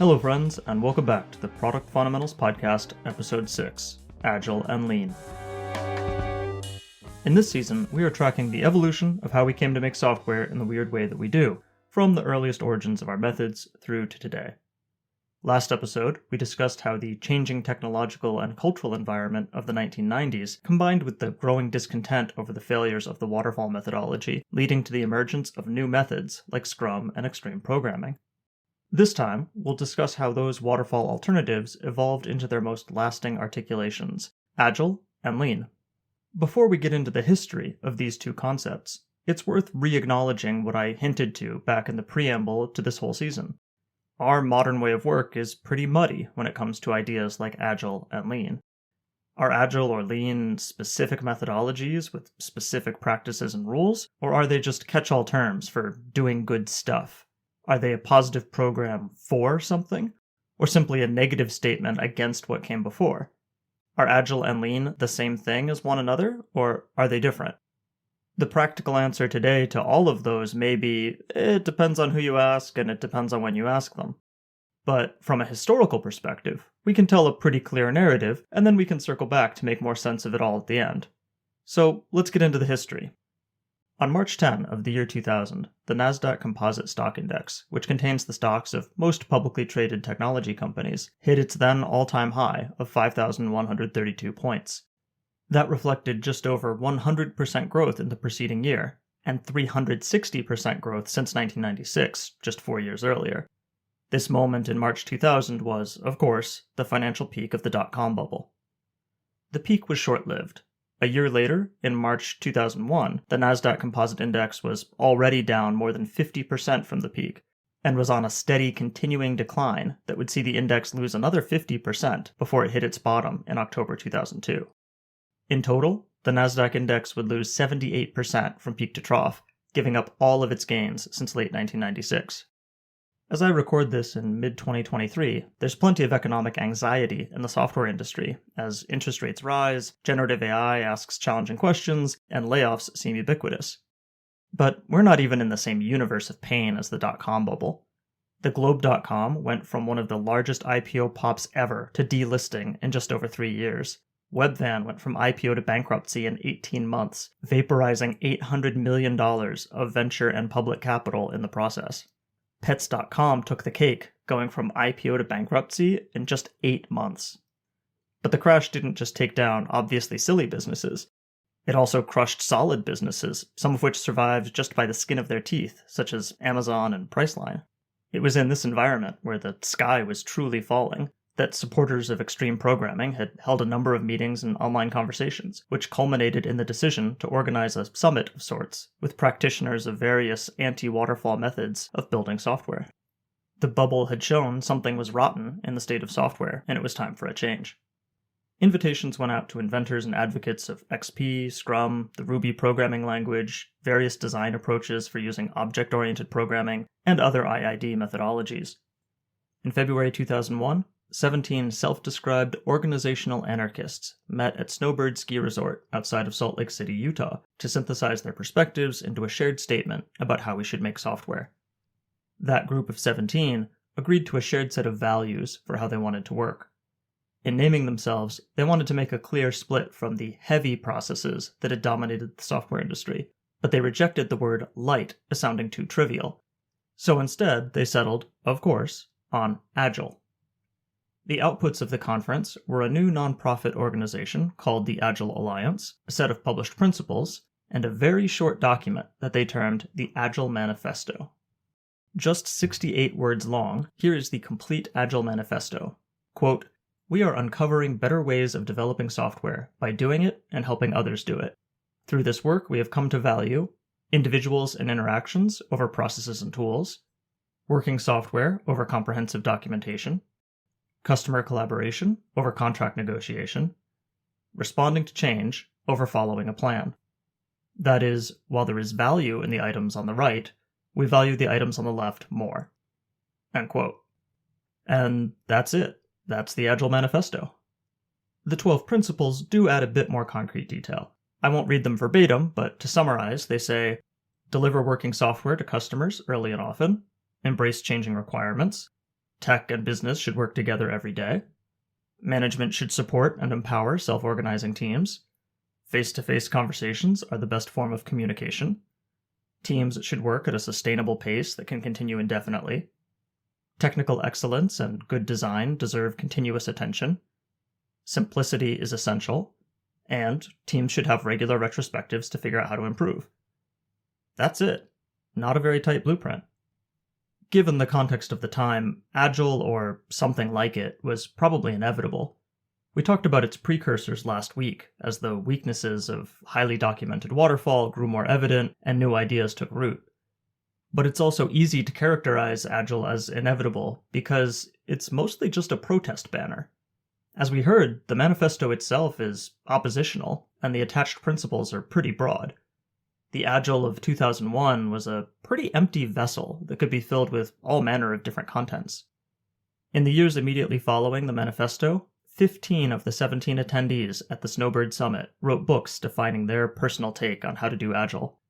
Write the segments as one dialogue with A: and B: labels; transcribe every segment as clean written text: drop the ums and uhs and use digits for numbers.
A: Hello friends, and welcome back to the Product Fundamentals Podcast, Episode 6, Agile and Lean. In this season, we are tracking the evolution of how we came to make software in the weird way that we do, from the earliest origins of our methods through to today. Last episode, we discussed how the changing technological and cultural environment of the 1990s combined with the growing discontent over the failures of the waterfall methodology, leading to the emergence of new methods like Scrum and extreme programming. This time, we'll discuss how those waterfall alternatives evolved into their most lasting articulations, Agile and Lean. Before we get into the history of these two concepts, it's worth re-acknowledging what I hinted to back in the preamble to this whole season. Our modern way of work is pretty muddy when it comes to ideas like Agile and Lean. Are Agile or Lean specific methodologies with specific practices and rules, or are they just catch-all terms for doing good stuff? Are they a positive program for something, or simply a negative statement against what came before? Are Agile and Lean the same thing as one another, or are they different? The practical answer today to all of those may be, it depends on who you ask, and it depends on when you ask them. But from a historical perspective, we can tell a pretty clear narrative, and then we can circle back to make more sense of it all at the end. So let's get into the history. On March 10 of the year 2000, the Nasdaq Composite Stock Index, which contains the stocks of most publicly traded technology companies, hit its then all-time high of 5,132 points. That reflected just over 100% growth in the preceding year, and 360% growth since 1996, just 4 years earlier. This moment in March 2000 was, of course, the financial peak of the dot-com bubble. The peak was short-lived. A year later, in March 2001, the Nasdaq Composite Index was already down more than 50% from the peak, and was on a steady continuing decline that would see the index lose another 50% before it hit its bottom in October 2002. In total, the Nasdaq index would lose 78% from peak to trough, giving up all of its gains since late 1996. As I record this in mid-2023, there's plenty of economic anxiety in the software industry as interest rates rise, generative AI asks challenging questions, and layoffs seem ubiquitous. But we're not even in the same universe of pain as the dot-com bubble. The Globe.com went from one of the largest IPO pops ever to delisting in just over 3 years. Webvan went from IPO to bankruptcy in 18 months, vaporizing $800 million of venture and public capital in the process. Pets.com took the cake, going from IPO to bankruptcy in just 8 months. But the crash didn't just take down obviously silly businesses. It also crushed solid businesses, some of which survived just by the skin of their teeth, such as Amazon and Priceline. It was in this environment, where the sky was truly falling, that supporters of extreme programming had held a number of meetings and online conversations, which culminated in the decision to organize a summit of sorts with practitioners of various anti-waterfall methods of building software. The bubble had shown something was rotten in the state of software, and it was time for a change. Invitations went out to inventors and advocates of XP, Scrum, the Ruby programming language, various design approaches for using object-oriented programming, and other IID methodologies. In February 2001, 17 self-described organizational anarchists met at Snowbird Ski Resort outside of Salt Lake City, Utah, to synthesize their perspectives into a shared statement about how we should make software. That group of 17 agreed to a shared set of values for how they wanted to work. In naming themselves, they wanted to make a clear split from the heavy processes that had dominated the software industry, but they rejected the word light as sounding too trivial. So instead, they settled, of course, on Agile. The outputs of the conference were a new nonprofit organization called the Agile Alliance, a set of published principles, and a very short document that they termed the Agile Manifesto. Just 68 words long, here is the complete Agile Manifesto. Quote, "We are uncovering better ways of developing software by doing it and helping others do it. Through this work, we have come to value individuals and interactions over processes and tools, working software over comprehensive documentation, customer collaboration over contract negotiation, responding to change over following a plan. That is, while there is value in the items on the right, we value the items on the left more." End quote. And that's it. That's the Agile Manifesto. The 12 principles do add a bit more concrete detail. I won't read them verbatim, but to summarize, they say, deliver working software to customers early and often, embrace changing requirements, Tech and business should work together every day. Management should support and empower self-organizing teams. Face-to-face conversations are the best form of communication. Teams should work at a sustainable pace that can continue indefinitely. Technical excellence and good design deserve continuous attention. Simplicity is essential. And teams should have regular retrospectives to figure out how to improve. That's it. Not a very tight blueprint. Given the context of the time, Agile, or something like it, was probably inevitable. We talked about its precursors last week, as the weaknesses of highly documented waterfall grew more evident and new ideas took root. But it's also easy to characterize Agile as inevitable because it's mostly just a protest banner. As we heard, the manifesto itself is oppositional, and the attached principles are pretty broad. The Agile of 2001 was a pretty empty vessel that could be filled with all manner of different contents. In the years immediately following the manifesto, 15 of the 17 attendees at the Snowbird Summit wrote books defining their personal take on how to do Agile.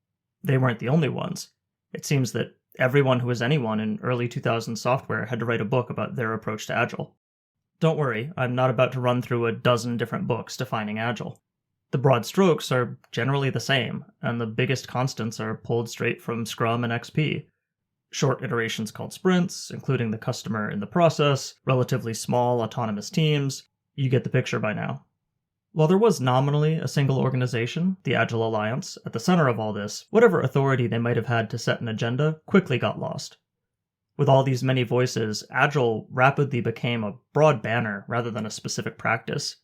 A: They weren't the only ones. It seems that everyone who was anyone in early 2000 software had to write a book about their approach to Agile. Don't worry, I'm not about to run through a dozen different books defining Agile. The broad strokes are generally the same, and the biggest constants are pulled straight from Scrum and XP. Short iterations called sprints, including the customer in the process, relatively small autonomous teams. You get the picture by now. While there was nominally a single organization, the Agile Alliance, at the center of all this, whatever authority they might have had to set an agenda quickly got lost. With all these many voices, Agile rapidly became a broad banner rather than a specific practice.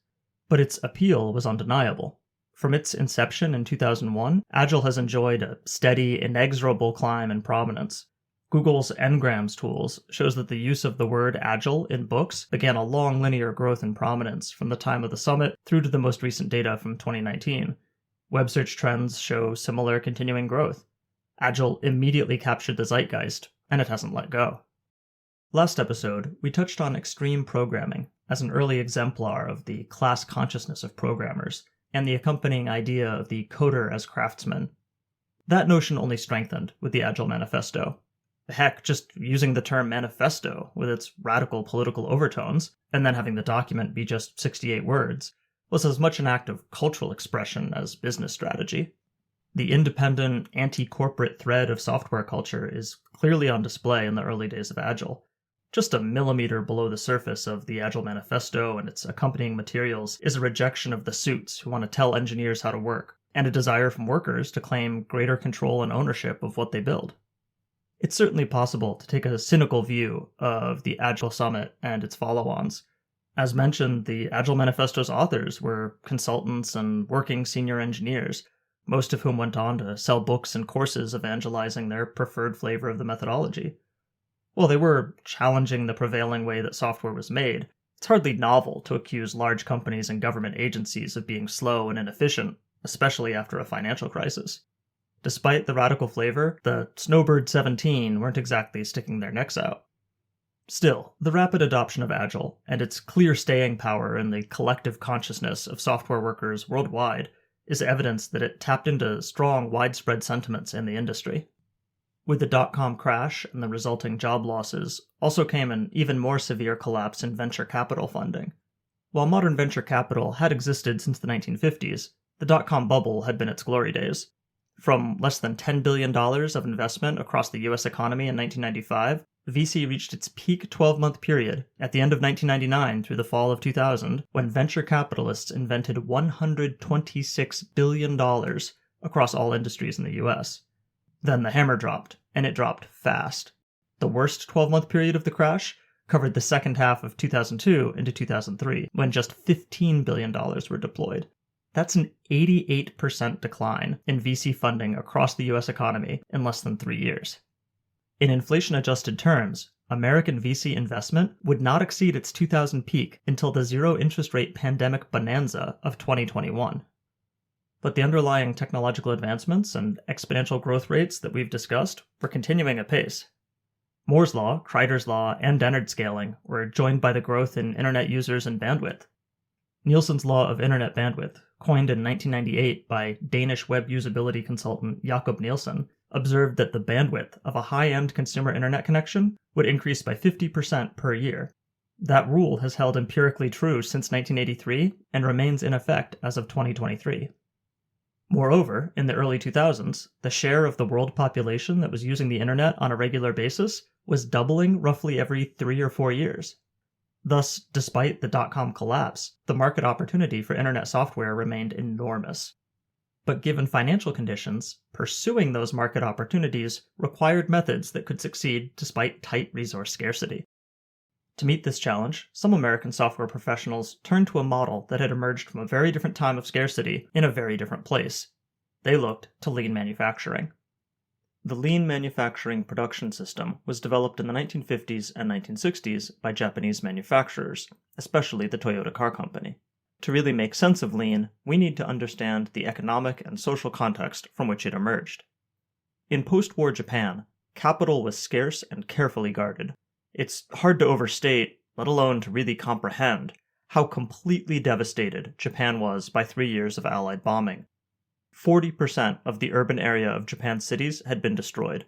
A: But its appeal was undeniable. From its inception in 2001, Agile has enjoyed a steady, inexorable climb in prominence. Google's Ngrams tools shows that the use of the word Agile in books began a long linear growth in prominence from the time of the summit through to the most recent data from 2019. Web search trends show similar continuing growth. Agile immediately captured the zeitgeist, and it hasn't let go. Last episode, we touched on extreme programming as an early exemplar of the class consciousness of programmers, and the accompanying idea of the coder as craftsman. That notion only strengthened with the Agile Manifesto. Heck, just using the term manifesto with its radical political overtones, and then having the document be just 68 words, was as much an act of cultural expression as business strategy. The independent, anti-corporate thread of software culture is clearly on display in the early days of Agile. Just a millimeter below the surface of the Agile Manifesto and its accompanying materials is a rejection of the suits who want to tell engineers how to work, and a desire from workers to claim greater control and ownership of what they build. It's certainly possible to take a cynical view of the Agile Summit and its follow-ons. As mentioned, the Agile Manifesto's authors were consultants and working senior engineers, most of whom went on to sell books and courses evangelizing their preferred flavor of the methodology. While they were challenging the prevailing way that software was made, it's hardly novel to accuse large companies and government agencies of being slow and inefficient, especially after a financial crisis. Despite the radical flavor, the Snowbird 17 weren't exactly sticking their necks out. Still, the rapid adoption of Agile and its clear staying power in the collective consciousness of software workers worldwide is evidence that it tapped into strong, widespread sentiments in the industry. With the dot-com crash and the resulting job losses, also came an even more severe collapse in venture capital funding. While modern venture capital had existed since the 1950s, the dot-com bubble had been its glory days. From less than $10 billion of investment across the US economy in 1995, VC reached its peak 12-month period at the end of 1999 through the fall of 2000, when venture capitalists invented $126 billion across all industries in the US. Then the hammer dropped, and it dropped fast. The worst 12-month period of the crash covered the second half of 2002 into 2003, when just $15 billion were deployed. That's an 88% decline in VC funding across the US economy in less than 3 years. In inflation-adjusted terms, American VC investment would not exceed its 2000 peak until the zero-interest rate pandemic bonanza of 2021. But the underlying technological advancements and exponential growth rates that we've discussed were continuing apace. Moore's law, Kreider's law, and Dennard scaling were joined by the growth in internet users and bandwidth. Nielsen's law of internet bandwidth, coined in 1998 by Danish web usability consultant Jakob Nielsen, observed that the bandwidth of a high-end consumer internet connection would increase by 50% per year. That rule has held empirically true since 1983 and remains in effect as of 2023. Moreover, in the early 2000s, the share of the world population that was using the internet on a regular basis was doubling roughly every 3 or 4 years. Thus, despite the dot-com collapse, the market opportunity for internet software remained enormous. But given financial conditions, pursuing those market opportunities required methods that could succeed despite tight resource scarcity. To meet this challenge, some American software professionals turned to a model that had emerged from a very different time of scarcity in a very different place. They looked to lean manufacturing. The lean manufacturing production system was developed in the 1950s and 1960s by Japanese manufacturers, especially the Toyota Car Company. To really make sense of lean, we need to understand the economic and social context from which it emerged. In post-war Japan, capital was scarce and carefully guarded. It's hard to overstate, let alone to really comprehend, how completely devastated Japan was by 3 years of Allied bombing. 40% of the urban area of Japan's cities had been destroyed.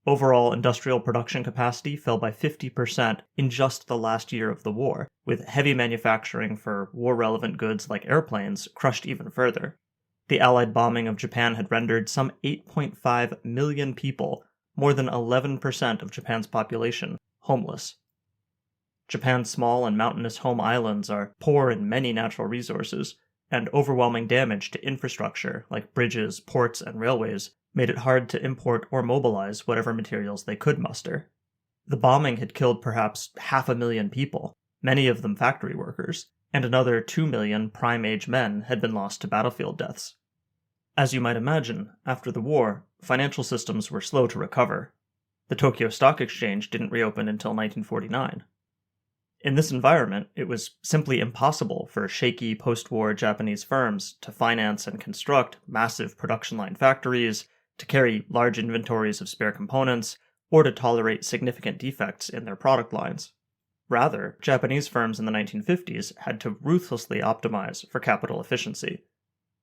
A: Overall industrial production capacity fell by 50% in just the last year of the war, with heavy manufacturing for war-relevant goods like airplanes crushed even further. The Allied bombing of Japan had rendered some 8.5 million people, more than 11% of Japan's population, homeless. Japan's small and mountainous home islands are poor in many natural resources, and overwhelming damage to infrastructure like bridges, ports, and railways made it hard to import or mobilize whatever materials they could muster. The bombing had killed perhaps 500,000 people, many of them factory workers, and another 2 million prime-age men had been lost to battlefield deaths. As you might imagine, after the war, financial systems were slow to recover. The Tokyo Stock Exchange didn't reopen until 1949. In this environment, it was simply impossible for shaky post-war Japanese firms to finance and construct massive production line factories, to carry large inventories of spare components, or to tolerate significant defects in their product lines. Rather, Japanese firms in the 1950s had to ruthlessly optimize for capital efficiency.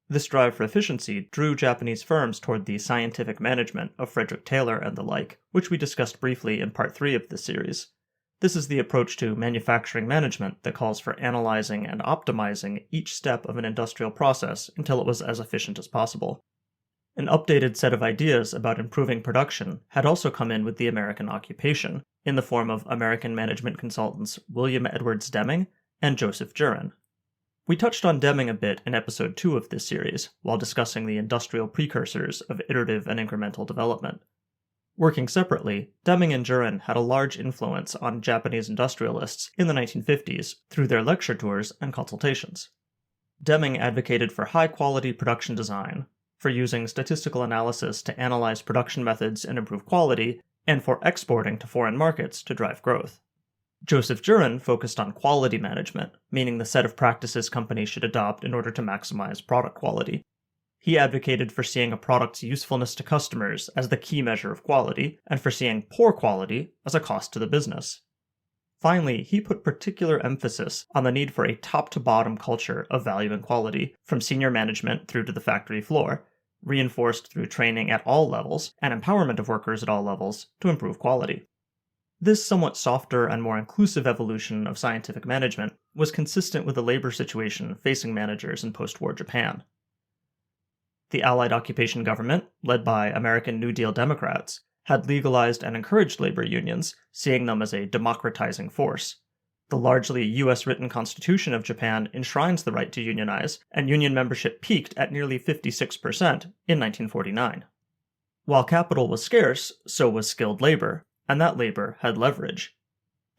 A: This drive for efficiency drew Japanese firms toward the scientific management of Frederick Taylor and the like, which we discussed briefly in Part 3 of this series. This is the approach to manufacturing management that calls for analyzing and optimizing each step of an industrial process until it was as efficient as possible. An updated set of ideas about improving production had also come in with the American occupation, in the form of American management consultants William Edwards Deming and Joseph Jurin. We touched on Deming a bit in episode 2 of this series, while discussing the industrial precursors of iterative and incremental development. Working separately, Deming and Jurin had a large influence on Japanese industrialists in the 1950s through their lecture tours and consultations. Deming advocated for high-quality production design, for using statistical analysis to analyze production methods and improve quality, and for exporting to foreign markets to drive growth. Joseph Jurin focused on quality management, meaning the set of practices companies should adopt in order to maximize product quality. He advocated for seeing a product's usefulness to customers as the key measure of quality, and for seeing poor quality as a cost to the business. Finally, he put particular emphasis on the need for a top-to-bottom culture of value and quality, from senior management through to the factory floor, reinforced through training at all levels and empowerment of workers at all levels to improve quality. This somewhat softer and more inclusive evolution of scientific management was consistent with the labor situation facing managers in post-war Japan. The Allied occupation government, led by American New Deal Democrats, had legalized and encouraged labor unions, seeing them as a democratizing force. The largely US-written Constitution of Japan enshrines the right to unionize, and union membership peaked at nearly 56% in 1949. While capital was scarce, so was skilled labor, and that labor had leverage.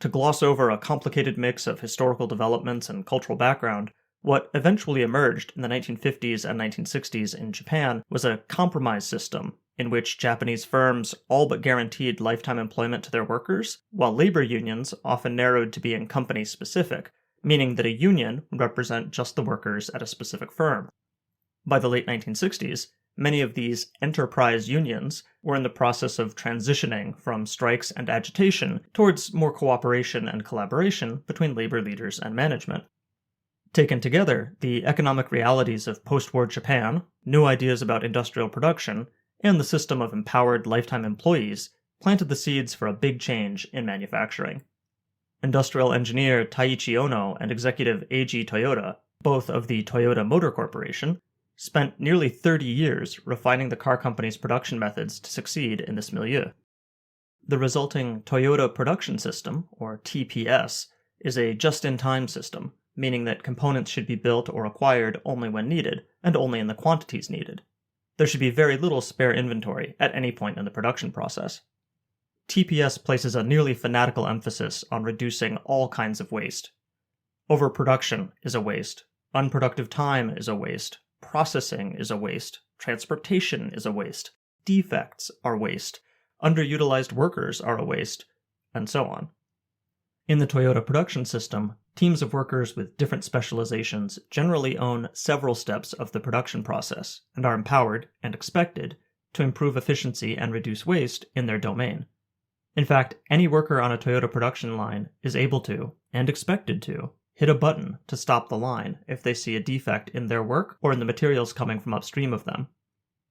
A: To gloss over a complicated mix of historical developments and cultural background, what eventually emerged in the 1950s and 1960s in Japan was a compromise system in which Japanese firms all but guaranteed lifetime employment to their workers, while labor unions often narrowed to being company-specific, meaning that a union would represent just the workers at a specific firm. By the late 1960s, many of these enterprise unions were in the process of transitioning from strikes and agitation towards more cooperation and collaboration between labor leaders and management. Taken together, the economic realities of post-war Japan, new ideas about industrial production, and the system of empowered lifetime employees planted the seeds for a big change in manufacturing. Industrial engineer Taiichi Ono and executive Eiji Toyota, both of the Toyota Motor Corporation, spent nearly 30 years refining the car company's production methods to succeed in this milieu. The resulting Toyota Production System, or TPS, is a just-in-time system, meaning that components should be built or acquired only when needed, and only in the quantities needed. There should be very little spare inventory at any point in the production process. TPS places a nearly fanatical emphasis on reducing all kinds of waste. Overproduction is a waste, unproductive time is a waste, processing is a waste, transportation is a waste, defects are waste, underutilized workers are a waste, and so on. In the Toyota production system, teams of workers with different specializations generally own several steps of the production process and are empowered and expected to improve efficiency and reduce waste in their domain. In fact, any worker on a Toyota production line is able to, and expected to, hit a button to stop the line if they see a defect in their work or in the materials coming from upstream of them.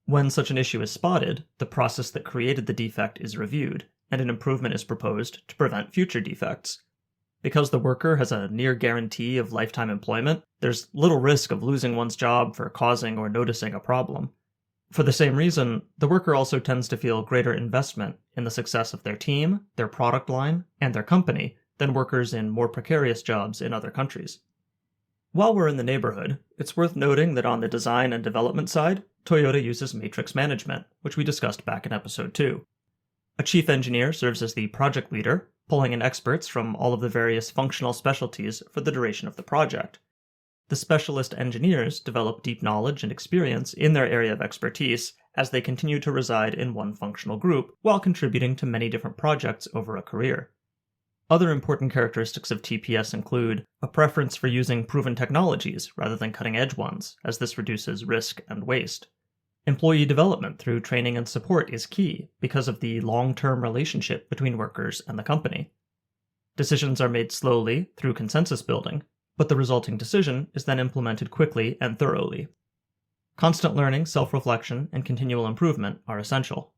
A: When such an issue is spotted, the process that created the defect is reviewed, and an improvement is proposed to prevent future defects. Because the worker has a near guarantee of lifetime employment, there's little risk of losing one's job for causing or noticing a problem. For the same reason, the worker also tends to feel greater investment in the success of their team, their product line, and their company than workers in more precarious jobs in other countries. While we're in the neighborhood, it's worth noting that on the design and development side, Toyota uses matrix management, which we discussed back in episode 2. A chief engineer serves as the project leader, pulling in experts from all of the various functional specialties for the duration of the project. The specialist engineers develop deep knowledge and experience in their area of expertise as they continue to reside in one functional group while contributing to many different projects over a career. Other important characteristics of TPS include a preference for using proven technologies rather than cutting-edge ones, as this reduces risk and waste. Employee development through training and support is key because of the long-term relationship between workers and the company. Decisions are made slowly through consensus building, but the resulting decision is then implemented quickly and thoroughly. Constant learning, self-reflection, and continual improvement are essential.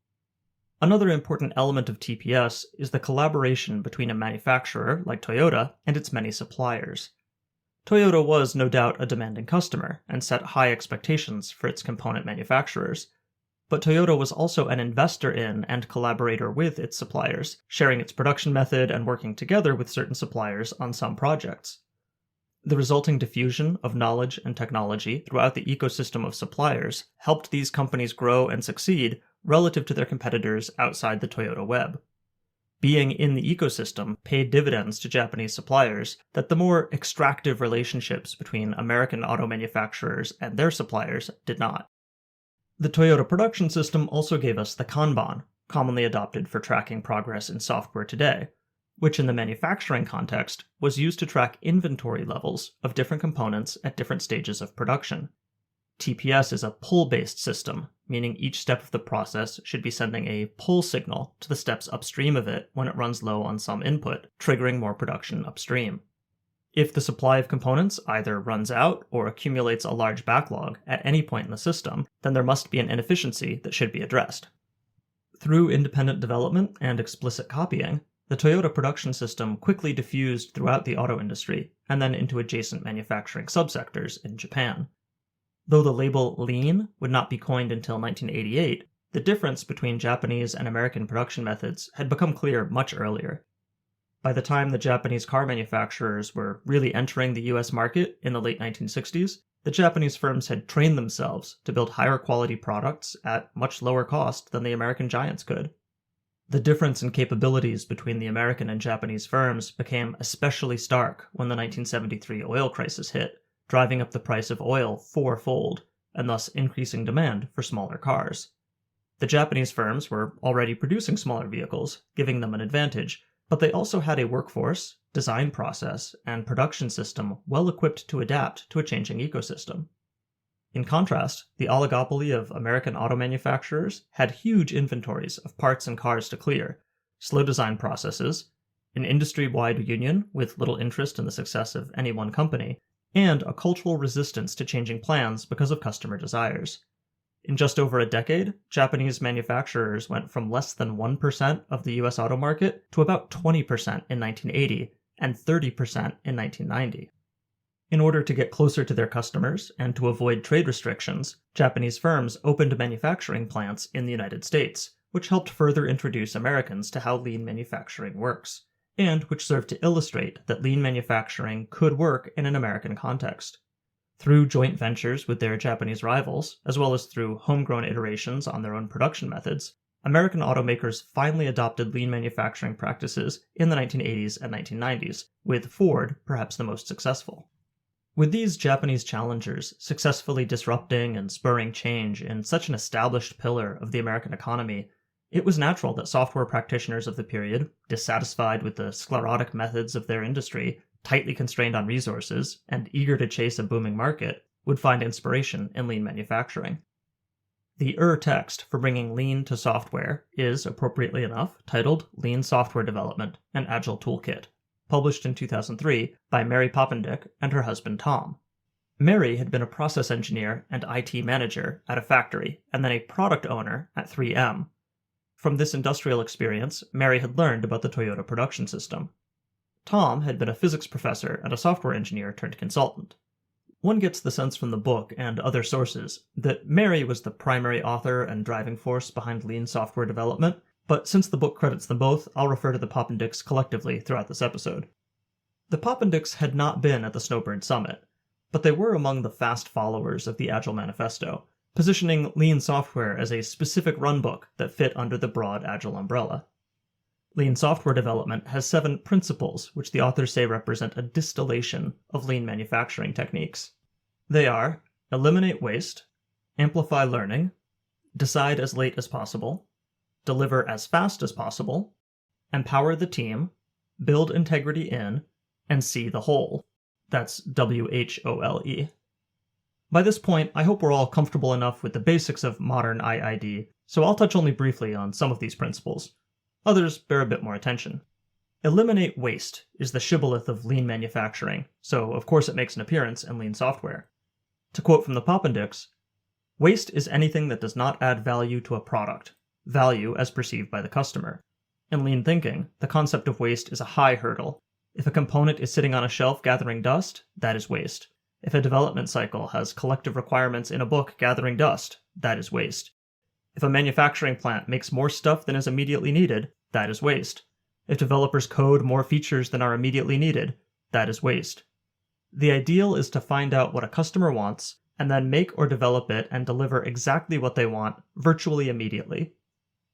A: Another important element of TPS is the collaboration between a manufacturer like Toyota and its many suppliers. Toyota was no doubt a demanding customer and set high expectations for its component manufacturers, but Toyota was also an investor in and collaborator with its suppliers, sharing its production method and working together with certain suppliers on some projects. The resulting diffusion of knowledge and technology throughout the ecosystem of suppliers helped these companies grow and succeed relative to their competitors outside the Toyota web. Being in the ecosystem paid dividends to Japanese suppliers that the more extractive relationships between American auto manufacturers and their suppliers did not. The Toyota production system also gave us the Kanban, commonly adopted for tracking progress in software today, which in the manufacturing context was used to track inventory levels of different components at different stages of production. TPS is a pull-based system, meaning each step of the process should be sending a pull signal to the steps upstream of it when it runs low on some input, triggering more production upstream. If the supply of components either runs out or accumulates a large backlog at any point in the system, then there must be an inefficiency that should be addressed. Through independent development and explicit copying, the Toyota production system quickly diffused throughout the auto industry and then into adjacent manufacturing subsectors in Japan. Though the label Lean would not be coined until 1988, the difference between Japanese and American production methods had become clear much earlier. By the time the Japanese car manufacturers were really entering the US market in the late 1960s, the Japanese firms had trained themselves to build higher quality products at much lower cost than the American giants could. The difference in capabilities between the American and Japanese firms became especially stark when the 1973 oil crisis hit, driving up the price of oil fourfold, and thus increasing demand for smaller cars. The Japanese firms were already producing smaller vehicles, giving them an advantage, but they also had a workforce, design process, and production system well equipped to adapt to a changing ecosystem. In contrast, the oligopoly of American auto manufacturers had huge inventories of parts and cars to clear, slow design processes, an industry-wide union with little interest in the success of any one company, and a cultural resistance to changing plans because of customer desires. In just over a decade, Japanese manufacturers went from less than 1% of the US auto market to about 20% in 1980 and 30% in 1990. In order to get closer to their customers and to avoid trade restrictions, Japanese firms opened manufacturing plants in the United States, which helped further introduce Americans to how lean manufacturing works, and which served to illustrate that lean manufacturing could work in an American context. Through joint ventures with their Japanese rivals, as well as through homegrown iterations on their own production methods, American automakers finally adopted lean manufacturing practices in the 1980s and 1990s, with Ford perhaps the most successful. With these Japanese challengers successfully disrupting and spurring change in such an established pillar of the American economy, it was natural that software practitioners of the period, dissatisfied with the sclerotic methods of their industry, tightly constrained on resources, and eager to chase a booming market, would find inspiration in lean manufacturing. The text for bringing lean to software is, appropriately enough, titled Lean Software Development, an Agile Toolkit, published in 2003 by Mary Poppendieck and her husband Tom. Mary had been a process engineer and IT manager at a factory, and then a product owner at 3M. From this industrial experience, Mary had learned about the Toyota production system. Tom had been a physics professor and a software engineer turned consultant. One gets the sense from the book and other sources that Mary was the primary author and driving force behind lean software development, but since the book credits them both, I'll refer to the Poppendiecks collectively throughout this episode. The Poppendiecks had not been at the Snowbird Summit, but they were among the fast followers of the Agile Manifesto, positioning lean software as a specific runbook that fit under the broad Agile umbrella. Lean software development has 7 principles which the authors say represent a distillation of lean manufacturing techniques. They are: eliminate waste, amplify learning, decide as late as possible, deliver as fast as possible, empower the team, build integrity in, and see the whole. That's WHOLE. By this point, I hope we're all comfortable enough with the basics of modern IID, so I'll touch only briefly on some of these principles. Others bear a bit more attention. Eliminate waste is the shibboleth of lean manufacturing, so of course it makes an appearance in lean software. To quote from the Poppendiecks, waste is anything that does not add value to a product, value as perceived by the customer. In lean thinking, the concept of waste is a high hurdle. If a component is sitting on a shelf gathering dust, that is waste. If a development cycle has collective requirements in a book gathering dust, that is waste. If a manufacturing plant makes more stuff than is immediately needed, that is waste. If developers code more features than are immediately needed, that is waste. The ideal is to find out what a customer wants, and then make or develop it and deliver exactly what they want virtually immediately.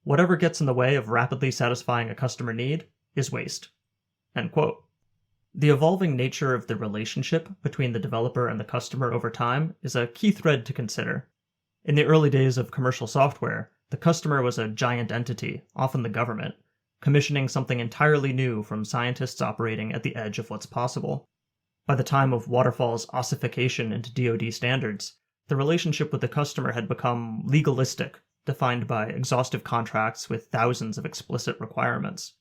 A: Whatever gets in the way of rapidly satisfying a customer need is waste. End quote. The evolving nature of the relationship between the developer and the customer over time is a key thread to consider. In the early days of commercial software, the customer was a giant entity, often the government, commissioning something entirely new from scientists operating at the edge of what's possible. By the time of Waterfall's ossification into DoD standards, the relationship with the customer had become legalistic, defined by exhaustive contracts with thousands of explicit requirements.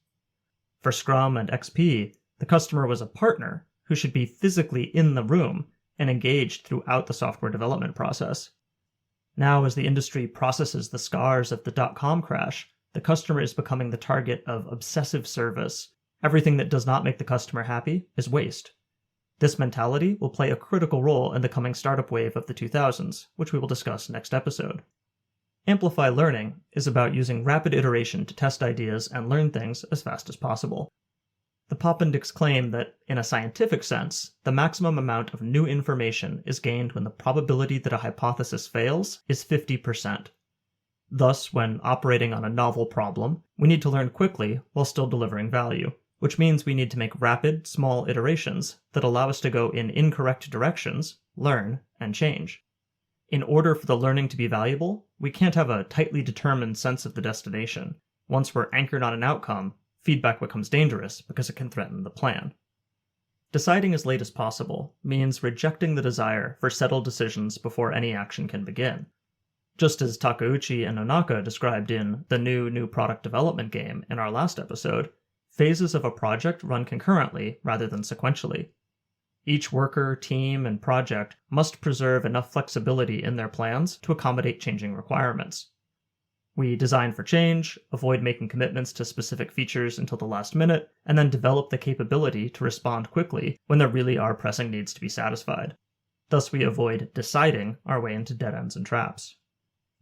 A: For Scrum and XP, the customer was a partner who should be physically in the room and engaged throughout the software development process. Now, as the industry processes the scars of the dot-com crash, the customer is becoming the target of obsessive service. Everything that does not make the customer happy is waste. This mentality will play a critical role in the coming startup wave of the 2000s, which we will discuss next episode. Amplify learning is about using rapid iteration to test ideas and learn things as fast as possible. The Poppendiecks claim that, in a scientific sense, the maximum amount of new information is gained when the probability that a hypothesis fails is 50%. Thus, when operating on a novel problem, we need to learn quickly while still delivering value, which means we need to make rapid, small iterations that allow us to go in incorrect directions, learn, and change. In order for the learning to be valuable, we can't have a tightly determined sense of the destination. Once we're anchored on an outcome, feedback becomes dangerous because it can threaten the plan. Deciding as late as possible means rejecting the desire for settled decisions before any action can begin. Just as Takeuchi and Nonaka described in The New Product Development Game in our last episode, phases of a project run concurrently rather than sequentially. Each worker, team, and project must preserve enough flexibility in their plans to accommodate changing requirements. We design for change, avoid making commitments to specific features until the last minute, and then develop the capability to respond quickly when there really are pressing needs to be satisfied. Thus, we avoid deciding our way into dead ends and traps.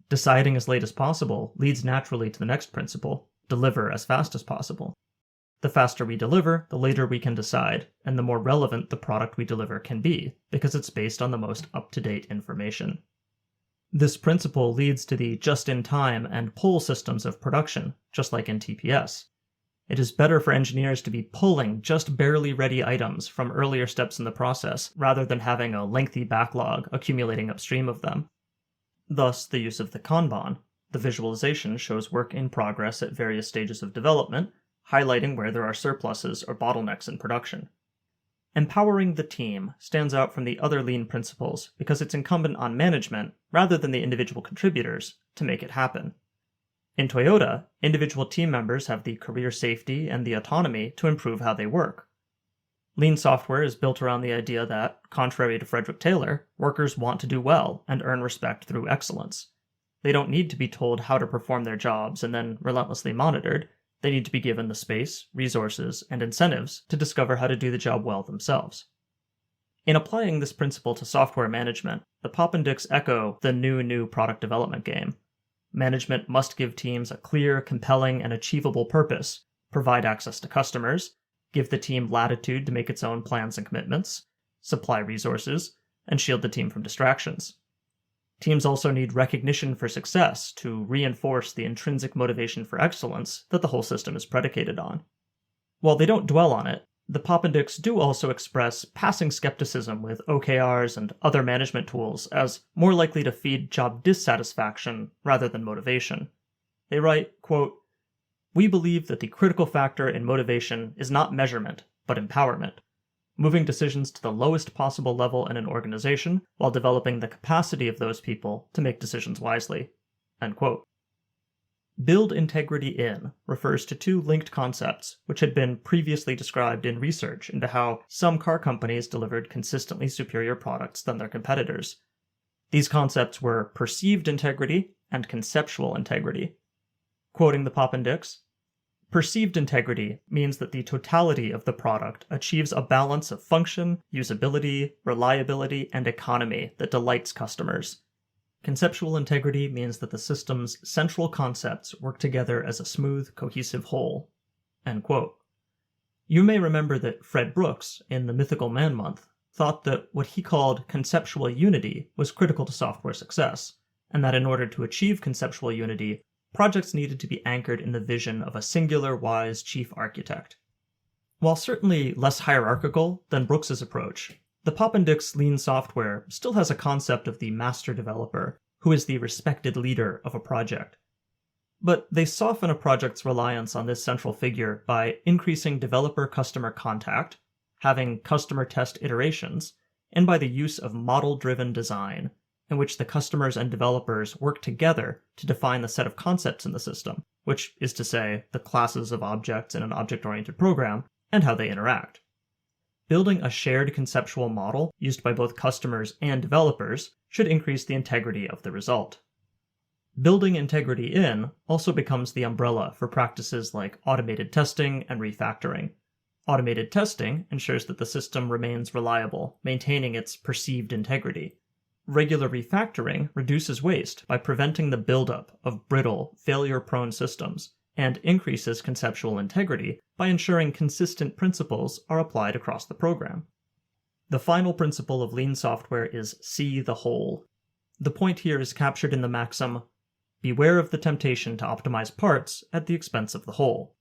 A: Deciding as late as possible leads naturally to the next principle: deliver as fast as possible. The faster we deliver, the later we can decide, and the more relevant the product we deliver can be, because it's based on the most up-to-date information. This principle leads to the just-in-time and pull systems of production, just like in TPS. It is better for engineers to be pulling just barely ready items from earlier steps in the process, rather than having a lengthy backlog accumulating upstream of them. Thus, the use of the Kanban. The visualization shows work in progress at various stages of development, highlighting where there are surpluses or bottlenecks in production. Empowering the team stands out from the other Lean principles because it's incumbent on management, rather than the individual contributors, to make it happen. In Toyota, individual team members have the career safety and the autonomy to improve how they work. Lean software is built around the idea that, contrary to Frederick Taylor, workers want to do well and earn respect through excellence. They don't need to be told how to perform their jobs and then relentlessly monitored. They need to be given the space, resources, and incentives to discover how to do the job well themselves. In applying this principle to software management, the Poppendick's echo the new product development game. Management must give teams a clear, compelling, and achievable purpose, provide access to customers, give the team latitude to make its own plans and commitments, supply resources, and shield the team from distractions. Teams also need recognition for success to reinforce the intrinsic motivation for excellence that the whole system is predicated on. While they don't dwell on it, the Poppendicks do also express passing skepticism with OKRs and other management tools as more likely to feed job dissatisfaction rather than motivation. They write, quote, "We believe that the critical factor in motivation is not measurement, but empowerment. Moving decisions to the lowest possible level in an organization while developing the capacity of those people to make decisions wisely." End quote. Build integrity in refers to two linked concepts which had been previously described in research into how some car companies delivered consistently superior products than their competitors. These concepts were perceived integrity and conceptual integrity. Quoting the Poppendicks, "Perceived integrity means that the totality of the product achieves a balance of function, usability, reliability, and economy that delights customers. Conceptual integrity means that the system's central concepts work together as a smooth, cohesive whole." End quote. You may remember that Fred Brooks, in the Mythical Man Month, thought that what he called conceptual unity was critical to software success, and that in order to achieve conceptual unity, projects needed to be anchored in the vision of a singular wise chief architect. While certainly less hierarchical than Brooks's approach, the Poppendicks Lean software still has a concept of the master developer, who is the respected leader of a project. But they soften a project's reliance on this central figure by increasing developer-customer contact, having customer test iterations, and by the use of model-driven design, in which the customers and developers work together to define the set of concepts in the system, which is to say, the classes of objects in an object-oriented program, and how they interact. Building a shared conceptual model used by both customers and developers should increase the integrity of the result. Building integrity in also becomes the umbrella for practices like automated testing and refactoring. Automated testing ensures that the system remains reliable, maintaining its perceived integrity. Regular refactoring reduces waste by preventing the buildup of brittle, failure-prone systems, and increases conceptual integrity by ensuring consistent principles are applied across the program. The final principle of Lean software is see the whole. The point here is captured in the maxim, beware of the temptation to optimize parts at the expense of the whole.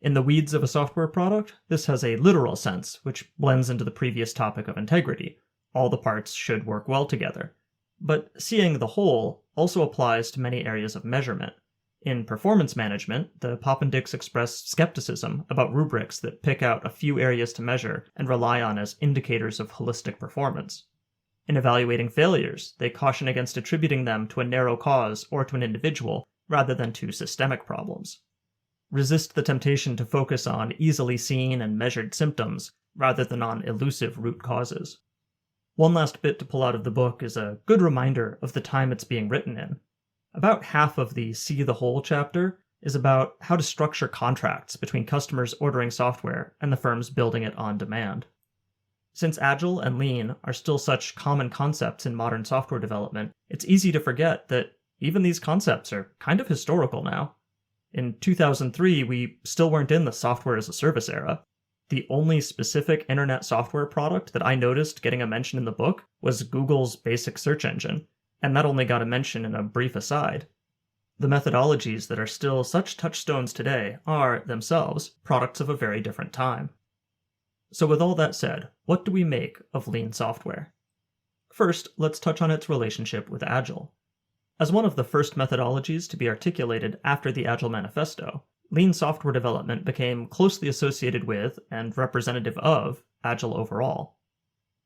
A: In the weeds of a software product, this has a literal sense, which blends into the previous topic of integrity. All the parts should work well together. But seeing the whole also applies to many areas of measurement. In performance management, the Poppendicks express skepticism about rubrics that pick out a few areas to measure and rely on as indicators of holistic performance. In evaluating failures, they caution against attributing them to a narrow cause or to an individual, rather than to systemic problems. Resist the temptation to focus on easily seen and measured symptoms, rather than on elusive root causes. One last bit to pull out of the book is a good reminder of the time it's being written in. About half of the See the Whole chapter is about how to structure contracts between customers ordering software and the firms building it on demand. Since Agile and Lean are still such common concepts in modern software development, it's easy to forget that even these concepts are kind of historical now. In 2003, we still weren't in the software as a service era. The only specific internet software product that I noticed getting a mention in the book was Google's basic search engine, and that only got a mention in a brief aside. The methodologies that are still such touchstones today are, themselves, products of a very different time. So with all that said, what do we make of Lean software? First, let's touch on its relationship with Agile. As one of the first methodologies to be articulated after the Agile Manifesto, Lean software development became closely associated with, and representative of, Agile overall.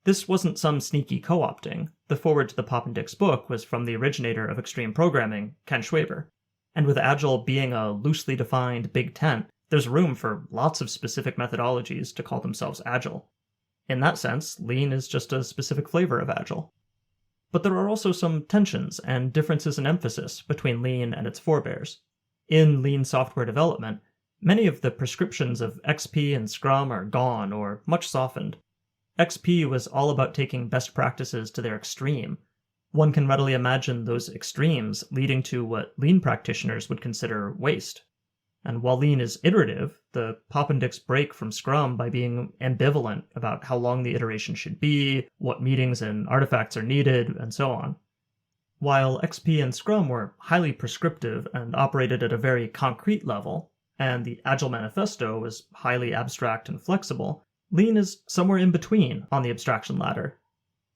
A: This wasn't some sneaky co-opting. The foreword to the Poppendick's book was from the originator of extreme programming, Ken Schwaber. And with Agile being a loosely defined big tent, there's room for lots of specific methodologies to call themselves Agile. In that sense, Lean is just a specific flavor of Agile. But there are also some tensions and differences in emphasis between Lean and its forebears. In Lean software development, many of the prescriptions of XP and Scrum are gone or much softened. XP was all about taking best practices to their extreme. One can readily imagine those extremes leading to what Lean practitioners would consider waste. And while Lean is iterative, the Poppendicks break from Scrum by being ambivalent about how long the iteration should be, what meetings and artifacts are needed, and so on. While XP and Scrum were highly prescriptive and operated at a very concrete level, and the Agile Manifesto was highly abstract and flexible, Lean is somewhere in between on the abstraction ladder.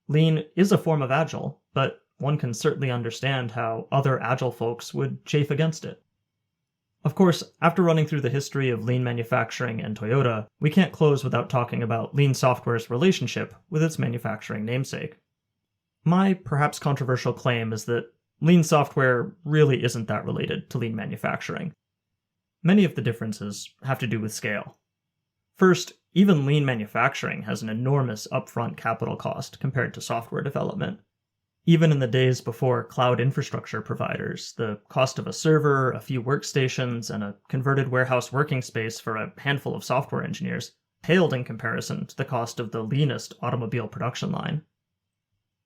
A: Lean is a form of Agile, but one can certainly understand how other Agile folks would chafe against it. Of course, after running through the history of Lean manufacturing and Toyota, we can't close without talking about Lean software's relationship with its manufacturing namesake. My perhaps controversial claim is that Lean software really isn't that related to Lean manufacturing. Many of the differences have to do with scale. First, even Lean manufacturing has an enormous upfront capital cost compared to software development. Even in the days before cloud infrastructure providers, the cost of a server, a few workstations, and a converted warehouse working space for a handful of software engineers paled in comparison to the cost of the leanest automobile production line.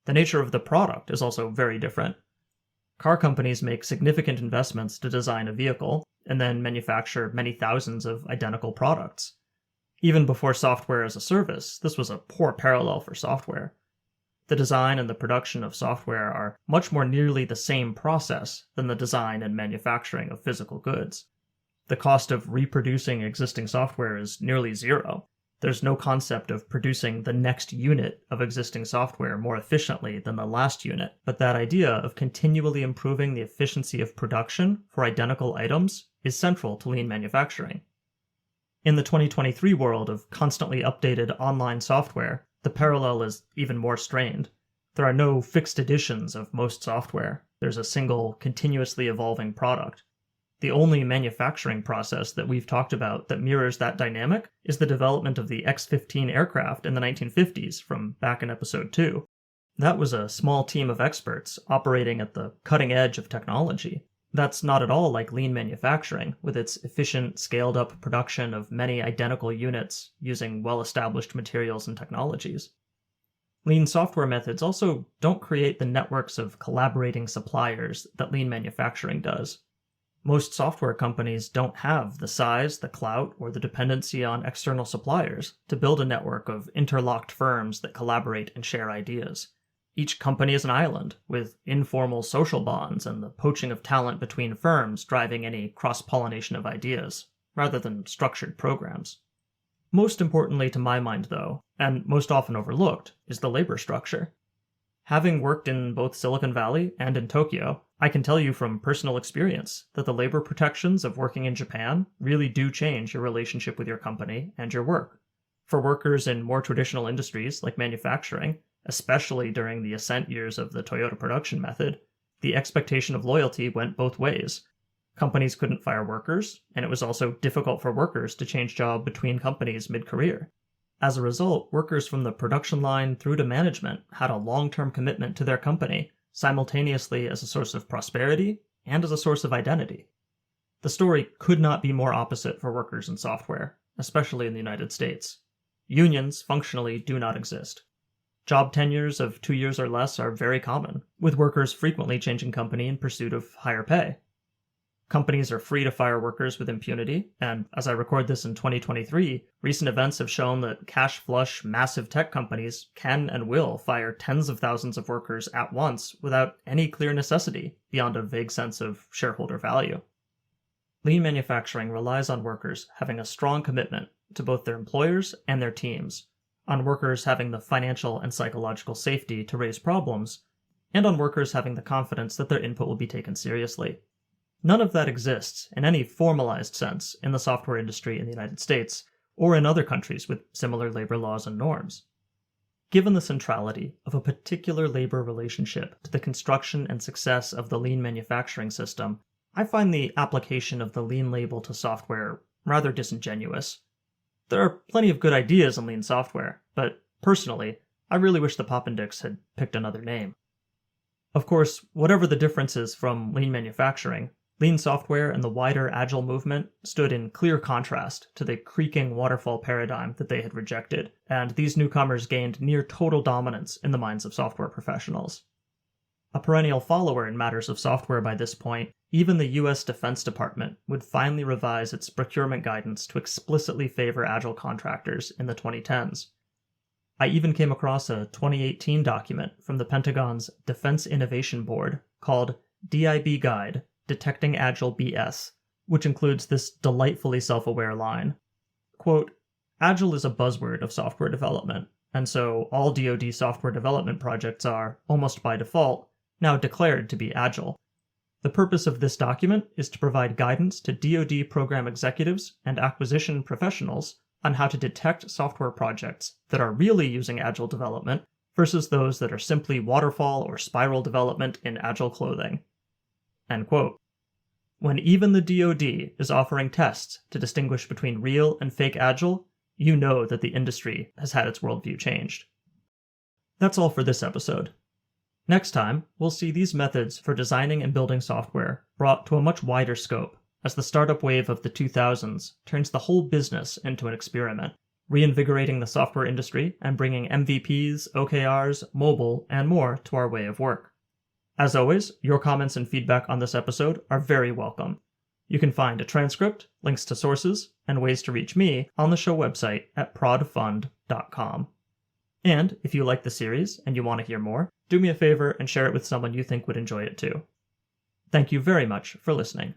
A: The nature of the product is also very different. Car companies make significant investments to design a vehicle, and then manufacture many thousands of identical products. Even before software as a service, this was a poor parallel for software. The design and the production of software are much more nearly the same process than the design and manufacturing of physical goods. The cost of reproducing existing software is nearly zero. There's no concept of producing the next unit of existing software more efficiently than the last unit, but that idea of continually improving the efficiency of production for identical items is central to lean manufacturing. In the 2023 world of constantly updated online software, the parallel is even more strained. There are no fixed editions of most software. There's a single, continuously evolving product. The only manufacturing process that we've talked about that mirrors that dynamic is the development of the X-15 aircraft in the 1950s from back in episode 2. That was a small team of experts operating at the cutting edge of technology. That's not at all like lean manufacturing, with its efficient, scaled-up production of many identical units using well-established materials and technologies. Lean software methods also don't create the networks of collaborating suppliers that lean manufacturing does. Most software companies don't have the size, the clout, or the dependency on external suppliers to build a network of interlocked firms that collaborate and share ideas. Each company is an island, with informal social bonds and the poaching of talent between firms driving any cross-pollination of ideas, rather than structured programs. Most importantly to my mind, though, and most often overlooked, is the labor structure. Having worked in both Silicon Valley and in Tokyo, I can tell you from personal experience that the labor protections of working in Japan really do change your relationship with your company and your work. For workers in more traditional industries like manufacturing, especially during the ascent years of the Toyota production method, the expectation of loyalty went both ways. Companies couldn't fire workers, and it was also difficult for workers to change job between companies mid-career. As a result, workers from the production line through to management had a long-term commitment to their company, simultaneously as a source of prosperity and as a source of identity. The story could not be more opposite for workers in software, especially in the United States. Unions functionally do not exist. Job tenures of 2 years or less are very common, with workers frequently changing company in pursuit of higher pay. Companies are free to fire workers with impunity, and as I record this in 2023, recent events have shown that cash-flush, massive tech companies can and will fire tens of thousands of workers at once without any clear necessity beyond a vague sense of shareholder value. Lean manufacturing relies on workers having a strong commitment to both their employers and their teams, on workers having the financial and psychological safety to raise problems, and on workers having the confidence that their input will be taken seriously. None of that exists in any formalized sense in the software industry in the United States or in other countries with similar labor laws and norms. Given the centrality of a particular labor relationship to the construction and success of the lean manufacturing system, I find the application of the lean label to software rather disingenuous. There are plenty of good ideas in lean software, but personally, I really wish the Poppendix had picked another name. Of course, whatever the differences from lean manufacturing, lean software and the wider Agile movement stood in clear contrast to the creaking waterfall paradigm that they had rejected, and these newcomers gained near total dominance in the minds of software professionals. A perennial follower in matters of software by this point, even the US Defense Department would finally revise its procurement guidance to explicitly favor Agile contractors in the 2010s. I even came across a 2018 document from the Pentagon's Defense Innovation Board called DIB Guide, Detecting Agile BS, which includes this delightfully self-aware line. Quote, "Agile is a buzzword of software development, and so all DoD software development projects are, almost by default, now declared to be Agile. The purpose of this document is to provide guidance to DoD program executives and acquisition professionals on how to detect software projects that are really using Agile development versus those that are simply waterfall or spiral development in Agile clothing." End quote. When even the DoD is offering tests to distinguish between real and fake Agile, you know that the industry has had its worldview changed. That's all for this episode. Next time, we'll see these methods for designing and building software brought to a much wider scope as the startup wave of the 2000s turns the whole business into an experiment, reinvigorating the software industry and bringing MVPs, OKRs, mobile, and more to our way of work. As always, your comments and feedback on this episode are very welcome. You can find a transcript, links to sources, and ways to reach me on the show website at prodfund.com. And if you like the series and you want to hear more, do me a favor and share it with someone you think would enjoy it too. Thank you very much for listening.